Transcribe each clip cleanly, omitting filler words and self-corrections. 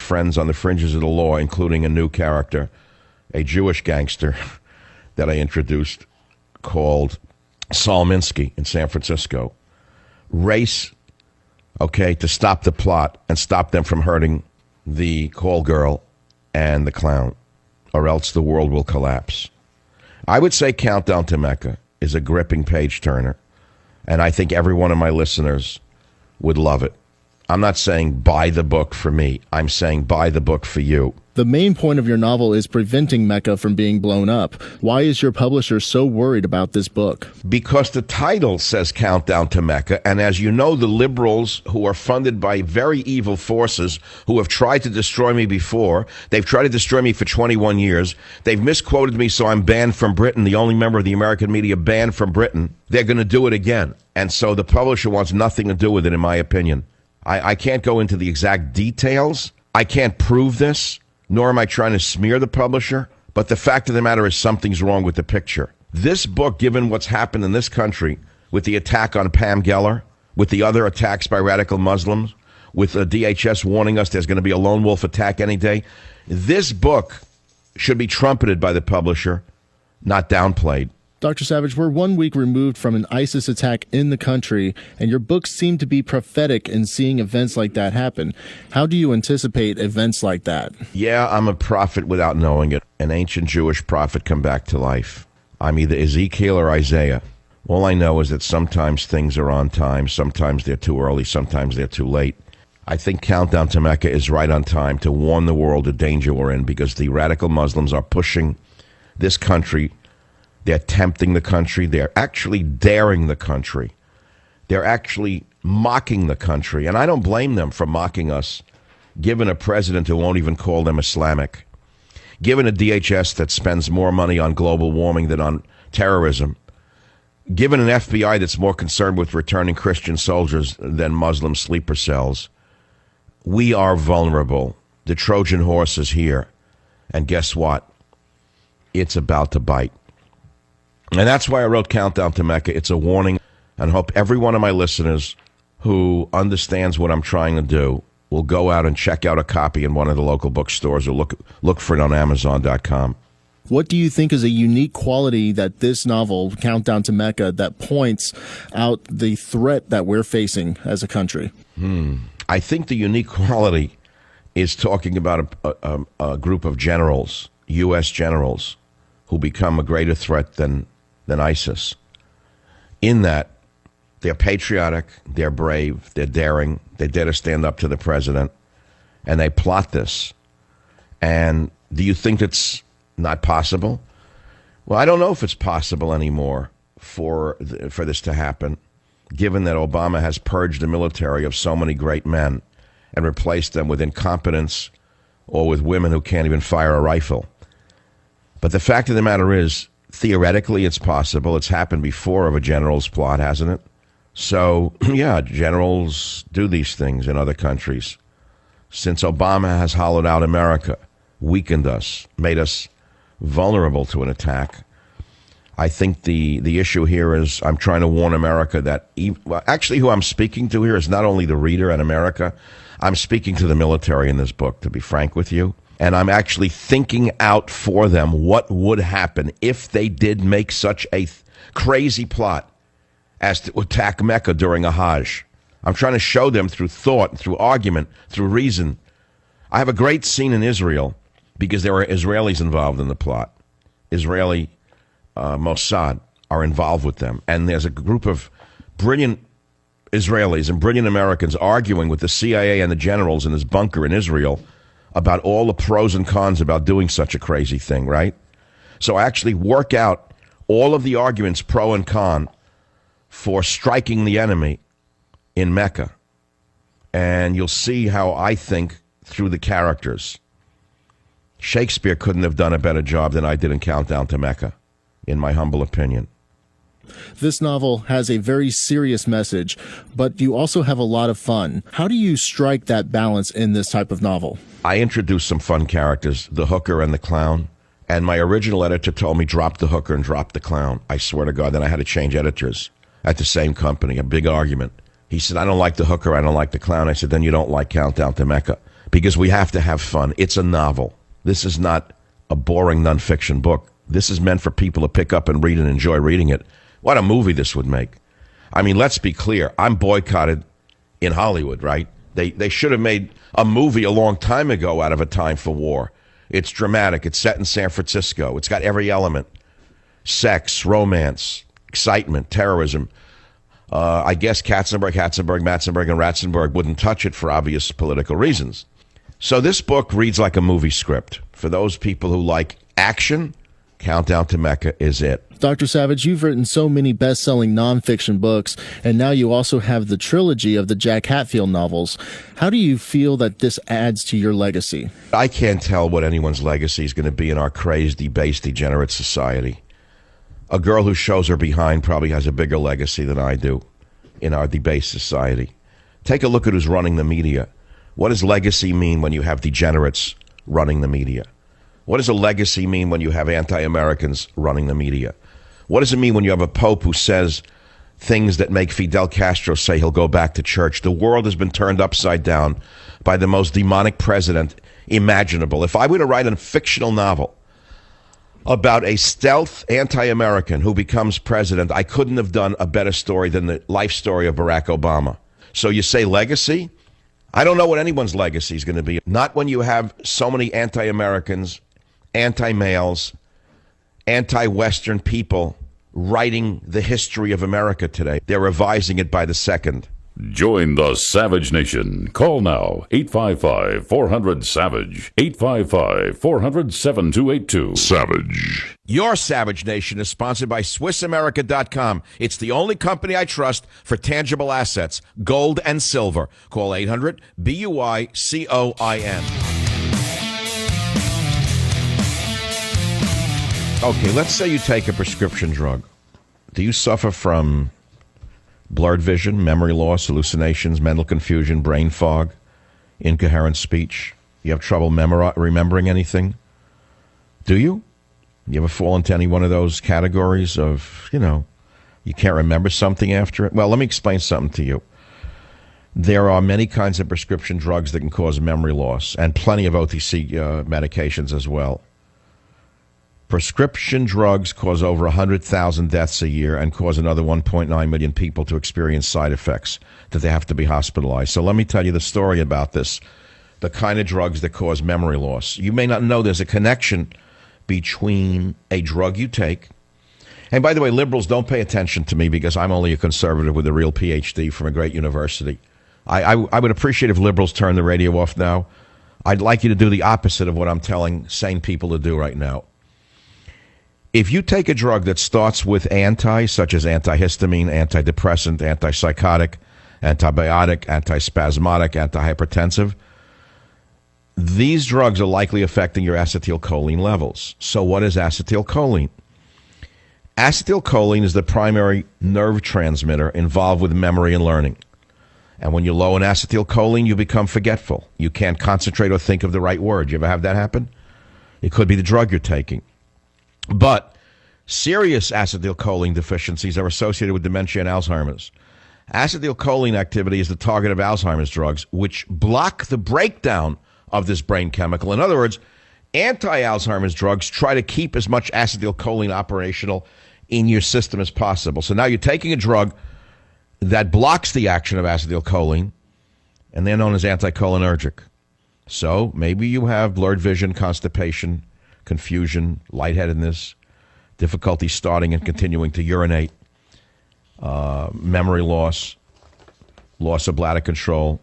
friends on the fringes of the law, including a new character, a Jewish gangster that I introduced called Saul Minsky in San Francisco, race, to stop the plot and stop them from hurting the call girl and the clown, or else the world will collapse. I would say Countdown to Mecca is a gripping page-turner, and I think every one of my listeners would love it. I'm not saying buy the book for me. I'm saying buy the book for you. The main point of your novel is preventing Mecca from being blown up. Why is your publisher so worried about this book? Because the title says Countdown to Mecca, and as you know, the liberals who are funded by very evil forces who have tried to destroy me before, they've tried to destroy me for 21 years, they've misquoted me so I'm banned from Britain, the only member of the American media banned from Britain, they're going to do it again. And so the publisher wants nothing to do with it, in my opinion. I can't go into the exact details. I can't prove this, nor am I trying to smear the publisher. But the fact of the matter is something's wrong with the picture. This book, given what's happened in this country with the attack on Pam Geller, with the other attacks by radical Muslims, with the DHS warning us there's going to be a lone wolf attack any day, this book should be trumpeted by the publisher, not downplayed. Dr. Savage, we're 1 week removed from an ISIS attack in the country, and your books seem to be prophetic in seeing events like that happen. How do you anticipate events like that? Yeah, I'm a prophet without knowing it. An ancient Jewish prophet come back to life. I'm either Ezekiel or Isaiah. All I know is that sometimes things are on time, sometimes they're too early, sometimes they're too late. I think Countdown to Mecca is right on time to warn the world of danger we're in, because the radical Muslims are pushing this country. They're tempting the country. They're actually daring the country. They're actually mocking the country. And I don't blame them for mocking us, given a president who won't even call them Islamic, given a DHS that spends more money on global warming than on terrorism, given an FBI that's more concerned with returning Christian soldiers than Muslim sleeper cells. We are vulnerable. The Trojan horse is here. And guess what? It's about to bite. And that's why I wrote Countdown to Mecca. It's a warning, and I hope every one of my listeners who understands what I'm trying to do will go out and check out a copy in one of the local bookstores, or look for it on Amazon.com. What do you think is a unique quality that this novel, Countdown to Mecca, that points out the threat that we're facing as a country? I think the unique quality is talking about a group of generals, U.S. generals, who become a greater threat than ISIS. In that, they're patriotic, they're brave, they're daring, they dare to stand up to the president, and they plot this. And do you think it's not possible? Well, I don't know if it's possible anymore for this to happen, given that Obama has purged the military of so many great men and replaced them with incompetence or with women who can't even fire a rifle. But the fact of the matter is, theoretically, it's possible. It's happened before of a general's plot, hasn't it? So, yeah, generals do these things in other countries. Since Obama has hollowed out America, weakened us, made us vulnerable to an attack, I think the issue here is I'm trying to warn America that, actually who I'm speaking to here is not only the reader and America, I'm speaking to the military in this book, to be frank with you. And I'm actually thinking out for them what would happen if they did make such a crazy plot as to attack Mecca during a Hajj. I'm trying to show them through thought, through argument, through reason. I have a great scene in Israel because there are Israelis involved in the plot. Israeli Mossad are involved with them. And there's a group of brilliant Israelis and brilliant Americans arguing with the CIA and the generals in this bunker in Israel about all the pros and cons about doing such a crazy thing, right? So I actually work out all of the arguments, pro and con, for striking the enemy in Mecca. And you'll see how I think through the characters. Shakespeare couldn't have done a better job than I did in Countdown to Mecca, in my humble opinion. This novel has a very serious message, but you also have a lot of fun. How do you strike that balance in this type of novel? I introduced some fun characters, the hooker and the clown, and my original editor told me drop the hooker and drop the clown. I swear to God, then I had to change editors at the same company, a big argument. He said, I don't like the hooker, I don't like the clown. I said, then you don't like Countdown to Mecca. because we have to have fun. It's a novel. This is not a boring nonfiction book. This is meant for people to pick up and read and enjoy reading it. What a movie this would make. I mean, let's be clear. I'm boycotted in Hollywood, right? They should have made a movie a long time ago out of A Time for War. It's dramatic. It's set in San Francisco. It's got every element. Sex, romance, excitement, terrorism. I guess Katzenberg, Matzenberg, and Ratzenberg wouldn't touch it for obvious political reasons. So this book reads like a movie script. For those people who like action, Countdown to Mecca is it. Dr. Savage, you've written so many best-selling nonfiction books, and now you also have the trilogy of the Jack Hatfield novels. How do you feel that this adds to your legacy? I can't tell what anyone's legacy is going to be in our crazed, debased, degenerate society. A girl who shows her behind probably has a bigger legacy than I do in our debased society. Take a look at who's running the media. What does legacy mean when you have degenerates running the media? What does a legacy mean when you have anti-Americans running the media? What does it mean when you have a pope who says things that make Fidel Castro say he'll go back to church? The world has been turned upside down by the most demonic president imaginable. If I were to write a fictional novel about a stealth anti-American who becomes president, I couldn't have done a better story than the life story of Barack Obama. So you say legacy? I don't know what anyone's legacy is going to be. Not when you have so many anti-Americans, anti-males, anti-Western people writing the history of America today. They're revising it by the second. Join the Savage Nation. Call now, 855-400-SAVAGE, 855-400-7282. Savage. Your Savage Nation is sponsored by SwissAmerica.com. It's the only company I trust for tangible assets, gold and silver. Call 800-BUI-COIN. Okay, let's say you take a prescription drug. Do you suffer from blurred vision, memory loss, hallucinations, mental confusion, brain fog, incoherent speech? You have trouble remembering anything? Do you? You ever fall into any one of those categories of, you can't remember something after it? Well, let me explain something to you. There are many kinds of prescription drugs that can cause memory loss, and plenty of OTC medications as well. Prescription drugs cause over 100,000 deaths a year and cause another 1.9 million people to experience side effects that they have to be hospitalized. So let me tell you the story about this, the kind of drugs that cause memory loss. You may not know there's a connection between a drug you take. And by the way, liberals, don't pay attention to me because I'm only a conservative with a real PhD from a great university. I would appreciate if liberals turn the radio off now. I'd like you to do the opposite of what I'm telling sane people to do right now. If you take a drug that starts with anti, such as antihistamine, antidepressant, antipsychotic, antibiotic, antispasmodic, antihypertensive, these drugs are likely affecting your acetylcholine levels. So what is acetylcholine? Acetylcholine is the primary nerve transmitter involved with memory and learning. And when you're low in acetylcholine, you become forgetful. You can't concentrate or think of the right word. You ever have that happen? It could be the drug you're taking. But serious acetylcholine deficiencies are associated with dementia and Alzheimer's. Acetylcholine activity is the target of Alzheimer's drugs, which block the breakdown of this brain chemical. In other words, anti-Alzheimer's drugs try to keep as much acetylcholine operational in your system as possible. So now you're taking a drug that blocks the action of acetylcholine, and they're known as anticholinergic. So maybe you have blurred vision, constipation, confusion, lightheadedness, difficulty starting and continuing to urinate, memory loss, loss of bladder control.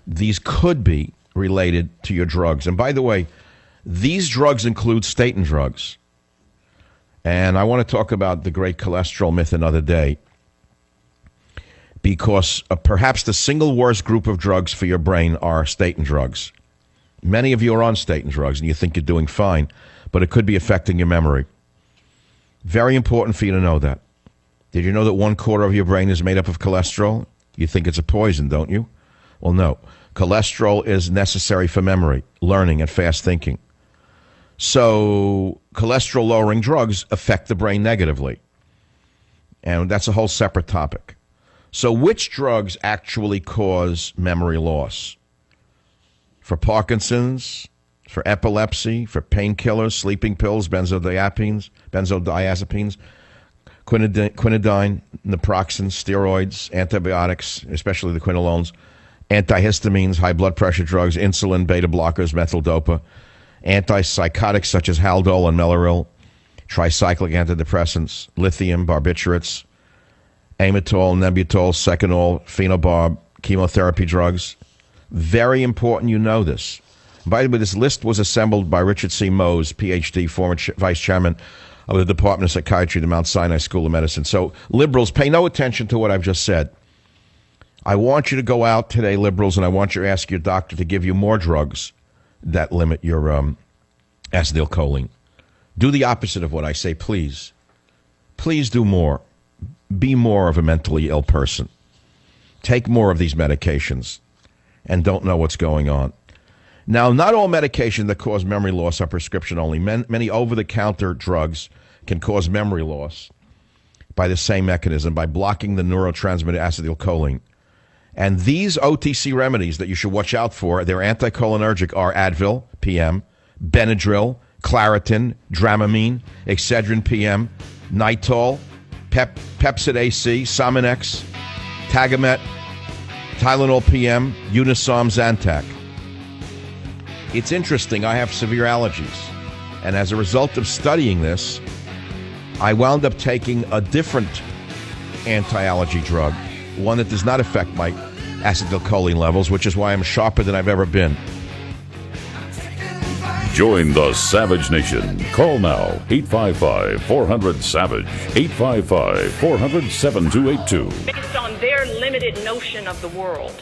These could be related to your drugs. And by the way, these drugs include statin drugs. And I want to talk about the great cholesterol myth another day, because perhaps the single worst group of drugs for your brain are statin drugs. Many of you are on statin drugs and you think you're doing fine, but it could be affecting your memory. Very important for you to know that. Did you know that 1/4 of your brain is made up of cholesterol? You think it's a poison, don't you? Well, no. Cholesterol is necessary for memory, learning, and fast thinking. So cholesterol-lowering drugs affect the brain negatively. And that's a whole separate topic. So which drugs actually cause memory loss? for Parkinson's, for epilepsy, for painkillers, sleeping pills, benzodiazepines, quinidine, naproxen, steroids, antibiotics, especially the quinolones, antihistamines, high blood pressure drugs, insulin, beta blockers, methyl-dopa, antipsychotics such as Haldol and Mellaril, tricyclic antidepressants, lithium, barbiturates, amytol, Nebutol, Seconal, phenobarb, chemotherapy drugs. Very important you know this. By the way, this list was assembled by Richard C. Mose, Ph.D., former vice chairman of the Department of Psychiatry at the Mount Sinai School of Medicine. So, liberals, pay no attention to what I've just said. I want you to go out today, liberals, and I want you to ask your doctor to give you more drugs that limit your acetylcholine. Do the opposite of what I say, please. Please do more. Be more of a mentally ill person. Take more of these medications and don't know what's going on. Now, not all medications that cause memory loss are prescription only. Many over-the-counter drugs can cause memory loss by the same mechanism, by blocking the neurotransmitter acetylcholine. And these OTC remedies that you should watch out for, they're anticholinergic, are Advil, PM, Benadryl, Claritin, Dramamine, Excedrin, PM, Nitol, Pepcid AC, Sominex, Tagamet, Tylenol, PM, Unisom, Zantac. It's interesting, I have severe allergies. And as a result of studying this, I wound up taking a different anti-allergy drug, one that does not affect my acetylcholine levels, which is why I'm sharper than I've ever been. Join the Savage Nation. Call now, 855-400-SAVAGE, 855-400-7282. Based on their limited notion of the world.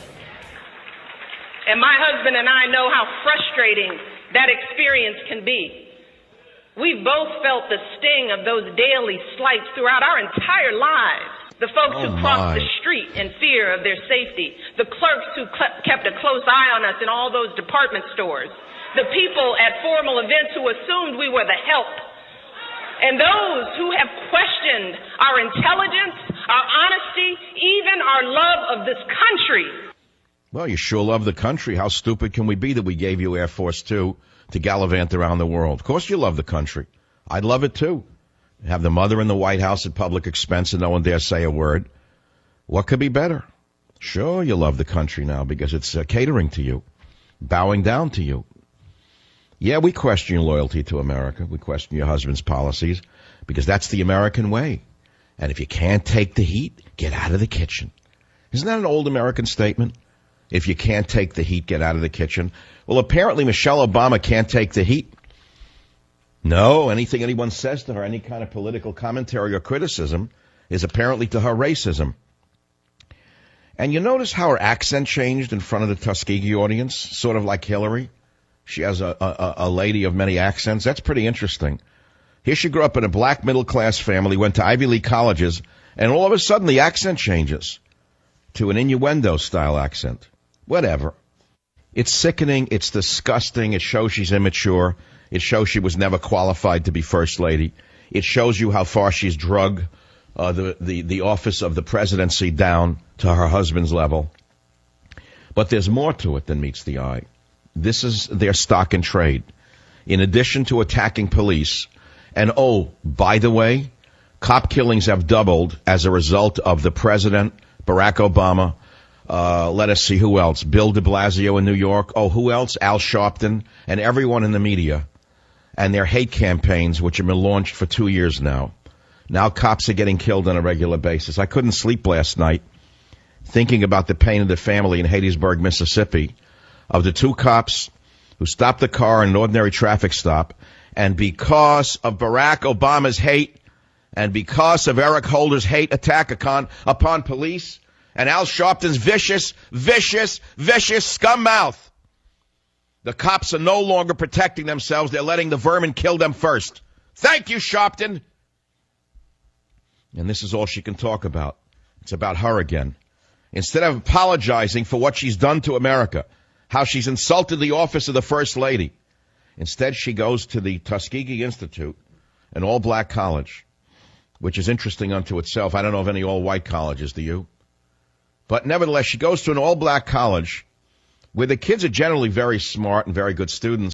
And my husband and I know how frustrating that experience can be. We've both felt the sting of those daily slights throughout our entire lives. The folks who crossed the street in fear of their safety. The clerks who kept a close eye on us in all those department stores. The people at formal events who assumed we were the help. And those who have questioned our intelligence, our honesty, even our love of this country. Well, you sure love the country. How stupid can we be that we gave you Air Force Two to gallivant around the world? Of course you love the country. I'd love it too. Have the mother in the White House at public expense and no one dare say a word. What could be better? Sure, you love the country now because it's catering to you, bowing down to you. Yeah, we question your loyalty to America. We question your husband's policies because that's the American way. And if you can't take the heat, get out of the kitchen. Isn't that an old American statement? If you can't take the heat, get out of the kitchen. Well, apparently Michelle Obama can't take the heat. No, anything anyone says to her, any kind of political commentary or criticism, is apparently to her racism. And you notice how her accent changed in front of the Tuskegee audience, sort of like Hillary? She has a lady of many accents. That's pretty interesting. Here she grew up in a black middle-class family, went to Ivy League colleges, and all of a sudden the accent changes to an innuendo-style accent. Whatever. It's sickening. It's disgusting. It shows she's immature. It shows she was never qualified to be First Lady. It shows you how far she's drug the office of the presidency down to her husband's level. But there's more to it than meets the eye. This is their stock in trade. In addition to attacking police, and oh, by the way, cop killings have doubled as a result of the president, Barack Obama. Let us see who else. Bill de Blasio in New York. Oh, who else? Al Sharpton and everyone in the media and their hate campaigns, which have been launched for 2 years now. Now cops are getting killed on a regular basis. I couldn't sleep last night thinking about the pain of the family in Hattiesburg, Mississippi, of the two cops who stopped the car in an ordinary traffic stop, and because of Barack Obama's hate and because of Eric Holder's hate attack upon police, and Al Sharpton's vicious scum mouth, the cops are no longer protecting themselves. They're letting the vermin kill them first. Thank you, Sharpton. And this is all she can talk about. It's about her again. Instead of apologizing for what she's done to America, how she's insulted the office of the First Lady, instead she goes to the Tuskegee Institute, an all-black college, which is interesting unto itself. I don't know of any all-white colleges, do you? But nevertheless, she goes to an all-black college where the kids are generally very smart and very good students.